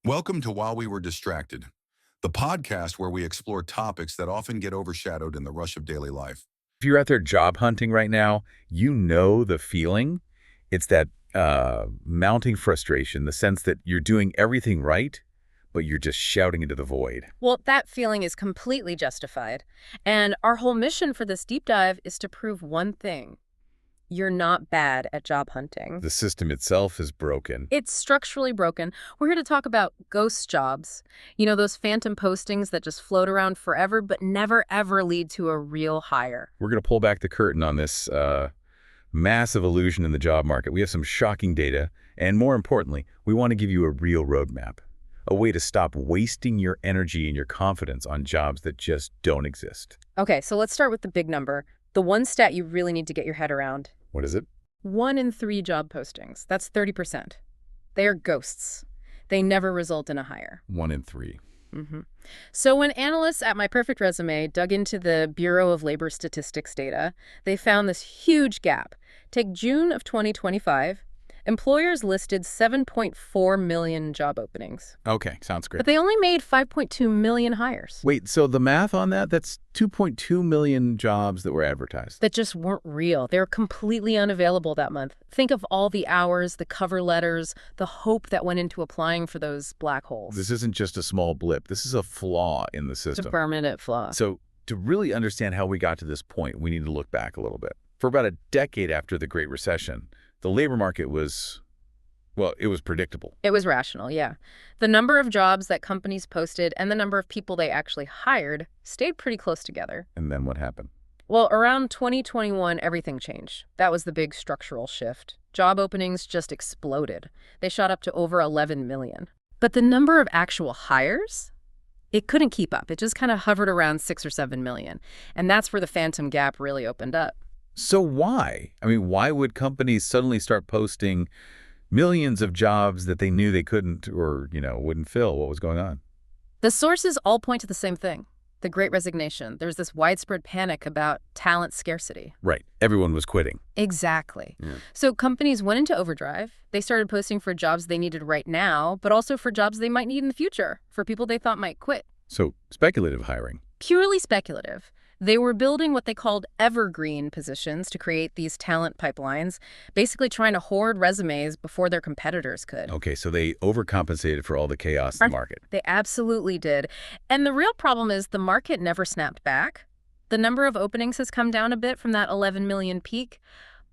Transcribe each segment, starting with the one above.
Welcome to While We Were Distracted, the podcast where we explore topics that often get overshadowed in the rush of daily life. If you're out there job hunting right now, you know the feeling. It's that mounting frustration, the sense that you're doing everything right, but you're just shouting into the void. Well, that feeling is completely justified. And our whole mission for this deep dive is to prove one thing. You're not bad at job hunting. The system itself is broken. It's structurally broken. We're here to talk about ghost jobs. You know, those phantom postings that just float around forever but never ever lead to a real hire. We're going to pull back the curtain on this massive illusion in the job market. We have some shocking data, and more importantly, we want to give you a real roadmap, a way to stop wasting your energy and your confidence on jobs that just don't exist. Okay, so let's start with the big number. The one stat you really need to get your head around. What is it? 1 in 3 job postings. That's 30%. They are ghosts. They never result in a hire. 1 in 3. So when analysts at My Perfect Resume dug into the Bureau of Labor Statistics data, they found this huge gap. Take June of 2025. Employers listed 7.4 million job openings, Okay, sounds great. but they only made 5.2 million hires Wait, so the math on that's 2.2 million jobs that were advertised. that just weren't real. They were completely unavailable that month. Think of all the hours, the cover letters, the hope that went into applying for those black holes. This isn't just a small blip. This is a flaw in the It's a system. permanent flaw. So to really understand how we got to this point, we need to look back a little bit. For about a decade after the Great Recession, the labor market was, well, it was predictable. It was rational, yeah. The number of jobs that companies posted and the number of people they actually hired stayed pretty close together. And then what happened? Well, around 2021, everything changed. That was the big structural shift. Job openings just exploded. They shot up to over 11 million. But the number of actual hires? It couldn't keep up. It just kind of hovered around 6 or 7 million. And that's where the phantom gap really opened up. So why? I mean, why would companies suddenly start posting millions of jobs that they knew they couldn't or, wouldn't fill? What was going on? The sources all point to the same thing, the Great Resignation. There's this widespread panic about talent scarcity. Right. Everyone was quitting. Exactly. Yeah. So companies went into overdrive. They started posting for jobs they needed right now, but also for jobs they might need in the future, for people they thought might quit. So speculative hiring. Purely speculative. They were building what they called evergreen positions to create these talent pipelines, basically trying to hoard resumes before their competitors could. Okay, so they overcompensated for all the chaos in the market. They absolutely did. And the real problem is the market never snapped back. The number of openings has come down a bit from that 11 million peak,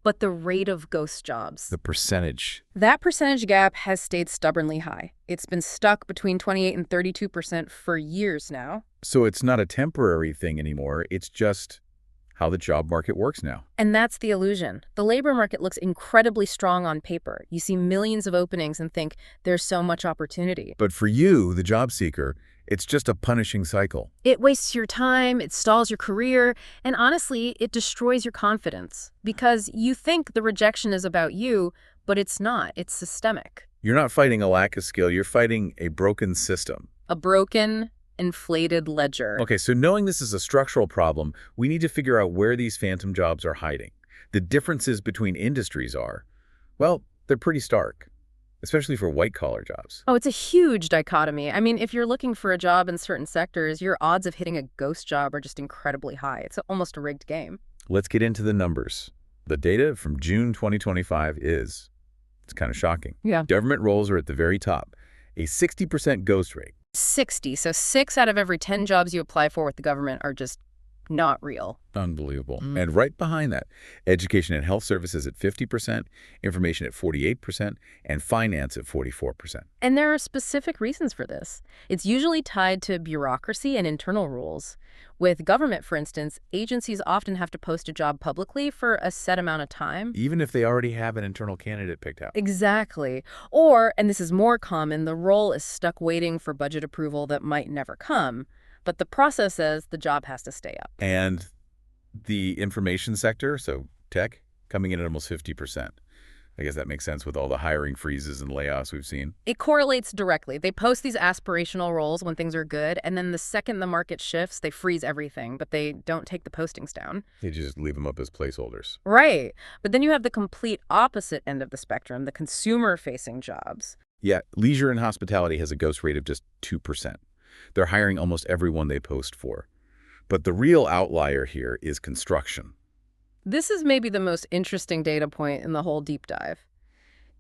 but the rate of ghost jobs, The percentage. that percentage gap has stayed stubbornly high. It's been stuck between 28 and 32% for years now. So it's not a temporary thing anymore. It's just how the job market works now. And that's the illusion. The labor market looks incredibly strong on paper. You see millions of openings and think there's so much opportunity. But for you, the job seeker, it's just a punishing cycle. It wastes your time, it stalls your career, and honestly, it destroys your confidence because you think the rejection is about you, but it's not. It's systemic. You're not fighting a lack of skill. You're fighting a broken system. A broken, inflated ledger. Okay, so knowing this is a structural problem, we need to figure out where these phantom jobs are hiding. The differences between industries are, well, they're pretty stark, especially for white-collar jobs. Oh, it's a huge dichotomy. I mean, if you're looking for a job in certain sectors, your odds of hitting a ghost job are just incredibly high. It's almost a rigged game. Let's get into the numbers. The data from June 2025 it's kind of shocking. Yeah. Government roles are at the very top, a 60% ghost rate. 60. So 6 out of every 10 jobs you apply for with the government are just not real. Unbelievable. And right behind that, education and health services at 50%, information at 48%, and finance at 44%. And there are specific reasons for this. It's usually tied to bureaucracy and internal rules. With government, for instance, agencies often have to post a job publicly for a set amount of time. Even if they already have an internal candidate picked out. Exactly. Or, and this is more common, the role is stuck waiting for budget approval that might never come. But the process says the job has to stay up. And the information sector, so tech, coming in at almost 50%. I guess that makes sense with all the hiring freezes and layoffs we've seen. It correlates directly. They post these aspirational roles when things are good, and then the second the market shifts, they freeze everything, but they don't take the postings down. They just leave them up as placeholders. Right. But then you have the complete opposite end of the spectrum, the consumer-facing jobs. Yeah, leisure and hospitality has a ghost rate of just 2%. They're hiring almost everyone they post for. But the real outlier here is construction. This is maybe the most interesting data point in the whole deep dive.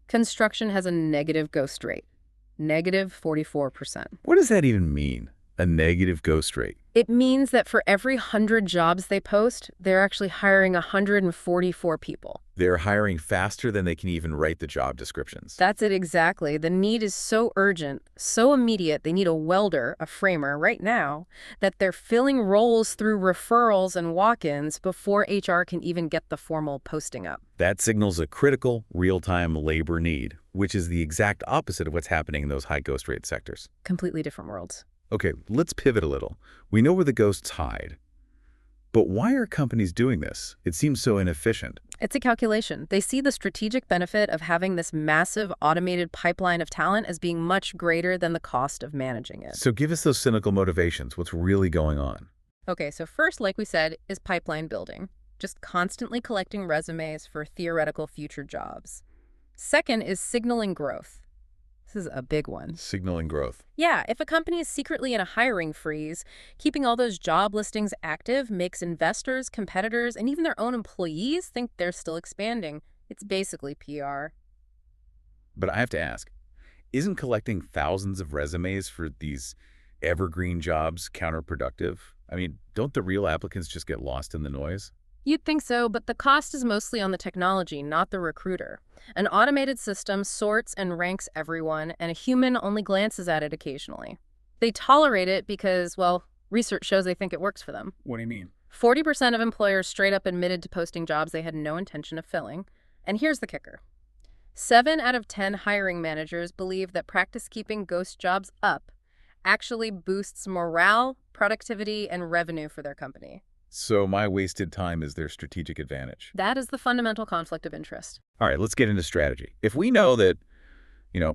Construction has a negative ghost rate, negative 44%. What does that even mean, a negative ghost rate? It means that for every 100 jobs they post, they're actually hiring 144 people. They're hiring faster than they can even write the job descriptions. That's it exactly. The need is so urgent, so immediate, they need a welder, a framer, right now, that they're filling roles through referrals and walk-ins before HR can even get the formal posting up. That signals a critical, real-time labor need, which is the exact opposite of what's happening in those high ghost rate sectors. Completely different worlds. Okay, let's pivot a little. We know where the ghosts hide. But why are companies doing this? It seems so inefficient. It's a calculation. They see the strategic benefit of having this massive automated pipeline of talent as being much greater than the cost of managing it. So give us those cynical motivations. What's really going on? Okay, so first, like we said, is pipeline building. Just constantly collecting resumes for theoretical future jobs. Second is signaling growth. This is a big one. Signaling growth. Yeah, if a company is secretly in a hiring freeze, keeping all those job listings active makes investors, competitors, and even their own employees think they're still expanding. It's basically PR. But I have to ask, isn't collecting thousands of resumes for these evergreen jobs counterproductive? I mean, don't the real applicants just get lost in the noise? You'd think so, but the cost is mostly on the technology, not the recruiter. An automated system sorts and ranks everyone, and a human only glances at it occasionally. They tolerate it because, well, research shows they think it works for them. What do you mean? 40% of employers straight up admitted to posting jobs they had no intention of filling. And here's the kicker. 7 out of 10 hiring managers believe that practice keeping ghost jobs up actually boosts morale, productivity, and revenue for their company. So my wasted time is their strategic advantage. That is the fundamental conflict of interest. All right, let's get into strategy. If we know that,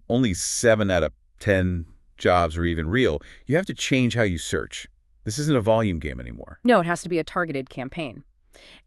only 7 out of 10 jobs are even real, you have to change how you search. This isn't a volume game anymore. No, it has to be a targeted campaign.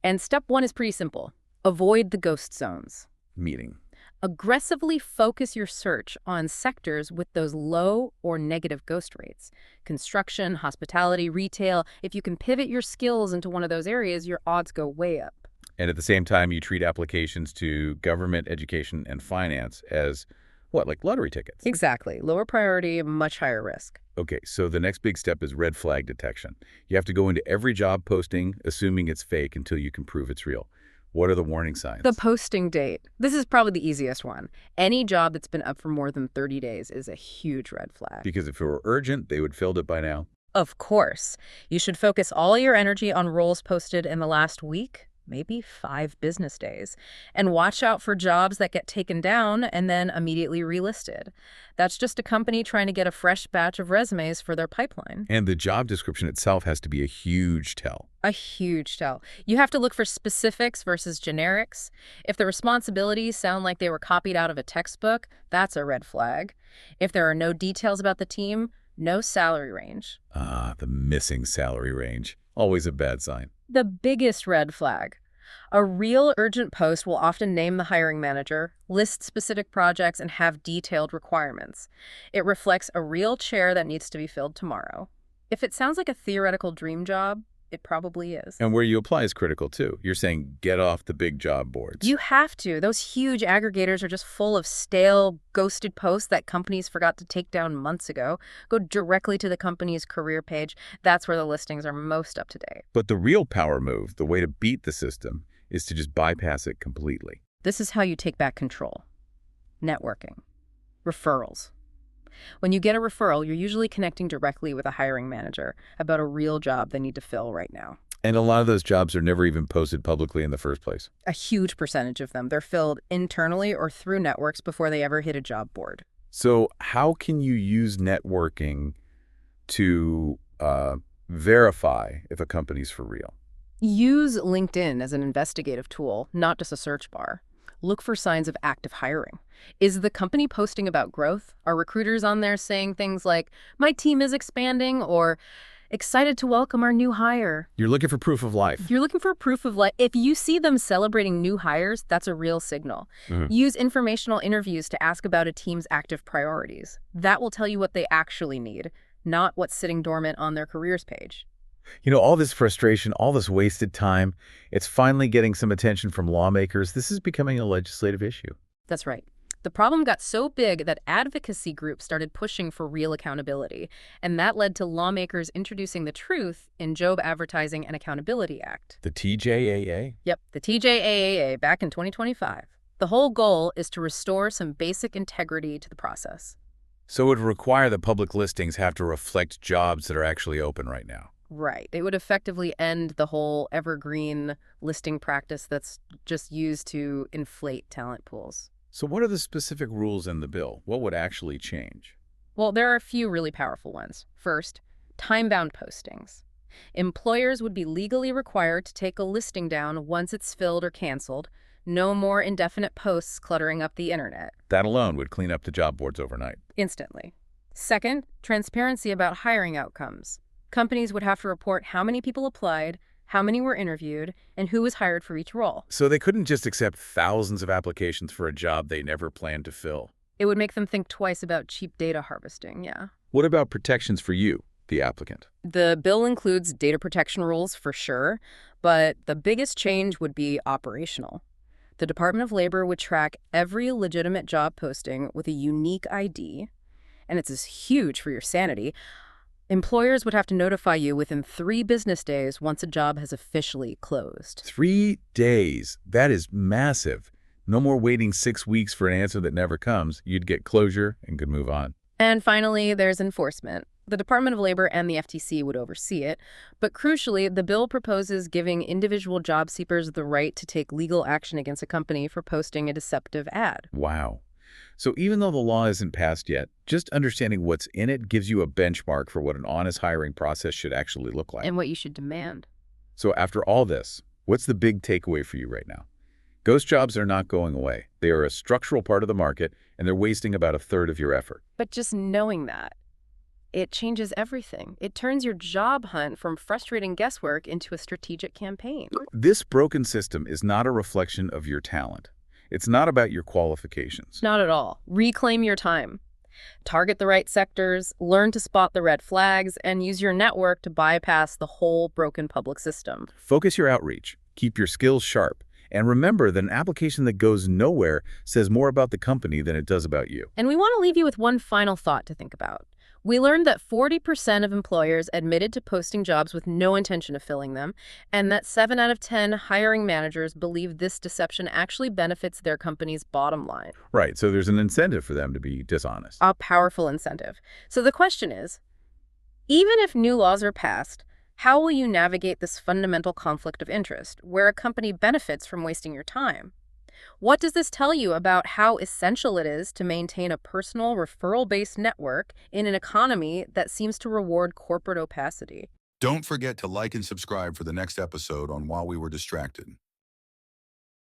And step 1 is pretty simple. Avoid the ghost zones. Meaning. Aggressively focus your search on sectors with those low or negative ghost rates. Construction, hospitality, retail. If you can pivot your skills into one of those areas, your odds go way up. And at the same time, you treat applications to government, education, and finance as, what, like lottery tickets? Exactly. Lower priority, much higher risk. Okay, so the next big step is red flag detection. You have to go into every job posting, assuming it's fake until you can prove it's real. What are the warning signs? The posting date. This is probably the easiest one. Any job that's been up for more than 30 days is a huge red flag. Because if it were urgent, they would filled it by now. Of course. You should focus all your energy on roles posted in the last week, maybe 5 business days, and watch out for jobs that get taken down and then immediately relisted. That's just a company trying to get a fresh batch of resumes for their pipeline. And the job description itself has to be a huge tell. A huge tell. You have to look for specifics versus generics. If the responsibilities sound like they were copied out of a textbook, that's a red flag. If there are no details about the team, no salary range. Ah, the missing salary range. Always a bad sign. The biggest red flag. A real urgent post will often name the hiring manager, list specific projects, and have detailed requirements. It reflects a real chair that needs to be filled tomorrow. If it sounds like a theoretical dream job, it probably is. And where you apply is critical, too. You're saying get off the big job boards. You have to. Those huge aggregators are just full of stale, ghosted posts that companies forgot to take down months ago. Go directly to the company's career page. That's where the listings are most up to date. But the real power move, the way to beat the system, is to just bypass it completely. This is how you take back control. Networking. Referrals. When you get a referral, you're usually connecting directly with a hiring manager about a real job they need to fill right now. And a lot of those jobs are never even posted publicly in the first place. A huge percentage of them. They're filled internally or through networks before they ever hit a job board. So how can you use networking to verify if a company's for real? Use LinkedIn as an investigative tool, not just a search bar. Look for signs of active hiring. Is the company posting about growth? Are recruiters on there saying things like, my team is expanding, or excited to welcome our new hire. You're looking for proof of life. You're looking for proof of life. If you see them celebrating new hires, that's a real signal. Use informational interviews to ask about a team's active priorities. That will tell you what they actually need, not what's sitting dormant on their careers page. All this frustration, all this wasted time, it's finally getting some attention from lawmakers. This is becoming a legislative issue. That's right. The problem got so big that advocacy groups started pushing for real accountability, and that led to lawmakers introducing the truth in Job Advertising and Accountability Act. The TJAA? Yep, the TJAA back in 2025. The whole goal is to restore some basic integrity to the process. So it would require that public listings have to reflect jobs that are actually open right now. Right. It would effectively end the whole evergreen listing practice that's just used to inflate talent pools. So what are the specific rules in the bill? What would actually change? Well, there are a few really powerful ones. First, time-bound postings. Employers would be legally required to take a listing down once it's filled or canceled. No more indefinite posts cluttering up the internet. That alone would clean up the job boards overnight. Instantly. Second, transparency about hiring outcomes. Companies would have to report how many people applied, how many were interviewed, and who was hired for each role. So they couldn't just accept thousands of applications for a job they never planned to fill. It would make them think twice about cheap data harvesting, yeah. What about protections for you, the applicant? The bill includes data protection rules for sure, but the biggest change would be operational. The Department of Labor would track every legitimate job posting with a unique ID, and it's huge for your sanity. Employers would have to notify you within 3 business days once a job has officially closed. 3 days. That is massive. No more waiting 6 weeks for an answer that never comes. You'd get closure and could move on. And finally, there's enforcement. The Department of Labor and the FTC would oversee it, but crucially, the bill proposes giving individual job seekers the right to take legal action against a company for posting a deceptive ad. Wow. So even though the law isn't passed yet, just understanding what's in it gives you a benchmark for what an honest hiring process should actually look like. And what you should demand. So after all this, what's the big takeaway for you right now? Ghost jobs are not going away. They are a structural part of the market, and they're wasting about 1/3 of your effort. But just knowing that, it changes everything. It turns your job hunt from frustrating guesswork into a strategic campaign. This broken system is not a reflection of your talent. It's not about your qualifications. Not at all. Reclaim your time. Target the right sectors, learn to spot the red flags, and use your network to bypass the whole broken public system. Focus your outreach. Keep your skills sharp. And remember that an application that goes nowhere says more about the company than it does about you. And we want to leave you with one final thought to think about. We learned that 40% of employers admitted to posting jobs with no intention of filling them, and that 7 out of 10 hiring managers believe this deception actually benefits their company's bottom line. Right, so there's an incentive for them to be dishonest. A powerful incentive. So the question is, even if new laws are passed, how will you navigate this fundamental conflict of interest, where a company benefits from wasting your time? What does this tell you about how essential it is to maintain a personal referral-based network in an economy that seems to reward corporate opacity? Don't forget to like and subscribe for the next episode on While We Were Distracted.